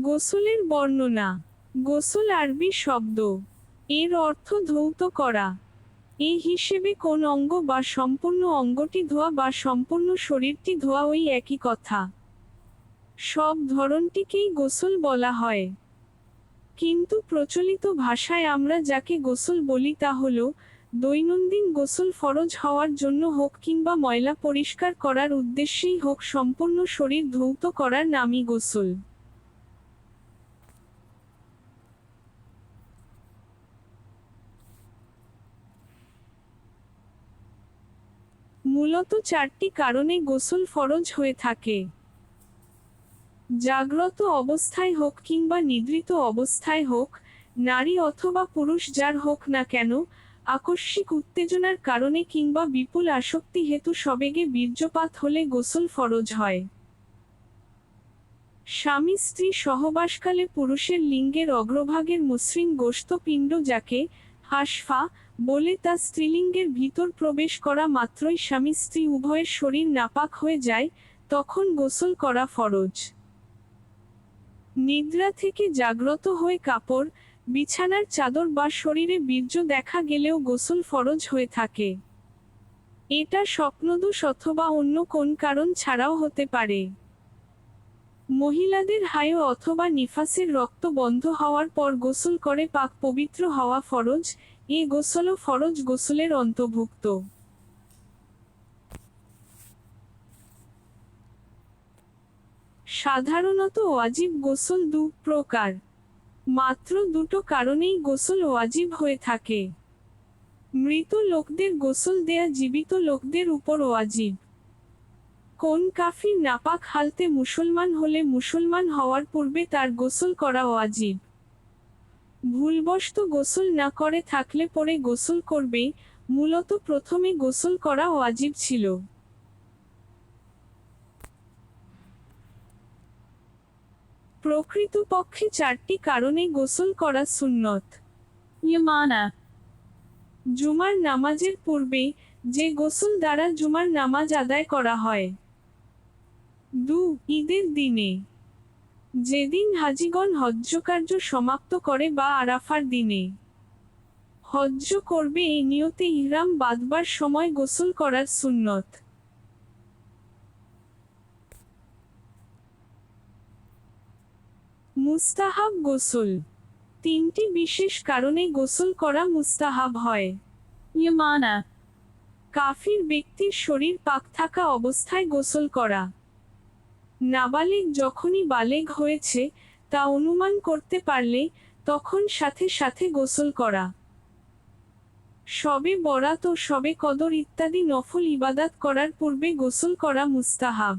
গোসলের বর্ণনা। গোসল আরবি শব্দ। এর অর্থ ধৌত করা। এই হিসেবে কোন অঙ্গ বা সম্পূর্ণ অঙ্গটি ধোয়া বা সম্পূর্ণ শরীরটি ধোয়া ওই একই কথা। সব ধরনটিকেই গোসল বলা হয়। কিন্তু প্রচলিত ভাষায় আমরা যাকে গোসল বলি তা হল দৈনন্দিন গোসল, ফরজ হওয়ার জন্য হোক কিংবা ময়লা পরিষ্কার করার উদ্দেশ্যেই হোক, সম্পূর্ণ শরীর ধৌত করার নামই গোসল। মূলত 4টি কারণে গোসল ফরজ হয়ে থাকে। জাগ্রত অবস্থায় হোক কিংবা নিদ্রিত অবস্থায় হোক, নারী অথবা পুরুষ যার হোক না কেন, আকস্মিক উত্তেজনার কারণে কিংবা বিপুল আসক্তি হেতু সবেগে বীর্যপাত হলে গোসল ফরজ হয়। স্বামী স্ত্রী সহবাসকালে পুরুষের লিঙ্গের অগ্রভাগের মসৃণ গোশত পিণ্ড, যাকে হাসফা বলে, তা স্ত্রীলিঙ্গের ভিতর প্রবেশ করা মাত্রই স্বামী স্ত্রী উভয়ের শরীর নাপাক হয়ে যায়, তখন গোসল করা ফরজ। নিদ্রা থেকে জাগ্রত হয়ে কাপড়, বিছানার চাদর বা শরীরে বীর্য দেখা গেলেও গোসল ফরজ হয়ে থাকে। এটা স্বপ্নদোষ অথবা অন্য কোন কারণ ছাড়াও হতে পারে। মহিলাদের হায় অথবা নিফাসের রক্ত বন্ধ হওয়ার পর গোসল করে পাক পবিত্র হওয়া ফরজ। এ গোসলও ফরজ গোসলের অন্তর্ভুক্ত। সাধারণত ওয়াজিব গোসল 2 প্রকার। মাত্র 2টো কারণেই গোসল ওয়াজিব হয়ে থাকে। মৃত লোকদের গোসল দেয়া জীবিত লোকদের উপর ওয়াজিব। কোন কাফির নাপাক হালতে মুসলমান হলে মুসলমান হওয়ার পূর্বে তার গোসল করা ওয়াজিব। ভুলবশত গোসল না করে থাকলে পরে গোসল করবে, মূলত প্রথমে গোসল করা ওয়াজিব ছিল। প্রকৃতপক্ষে 4টি কারণে গোসল করা সুন্নত। ইয়ামানা। জুমার নামাজের পূর্বে, যে গোসল দ্বারা জুমার নামাজ আদায় করা হয়। 2. ঈদের দিনে, যেদিন হাজিগণ হজ্জকার্য সমাপ্ত করে বা আরাফার দিনে হজ্জ করবে, এই নিয়তে ইহরাম বাঁধবার সময় গোসল করার সুন্নত। মুস্তাহাব গোসল। 3টি বিশেষ কারণে গোসল করা মুস্তাহাব হয়। ইয়ামানা। কাফির ব্যক্তির শরীর পাক থাকা অবস্থায় গোসল করা। নাবালেগ যখনই বালেগ হয়েছে তা অনুমান করতে পারলে তখন সাথে সাথে গোসল করা। শবে বরাত ও শবে কদর ইত্যাদি নফল ইবাদাত করার পূর্বে গোসল করা মুস্তাহাব।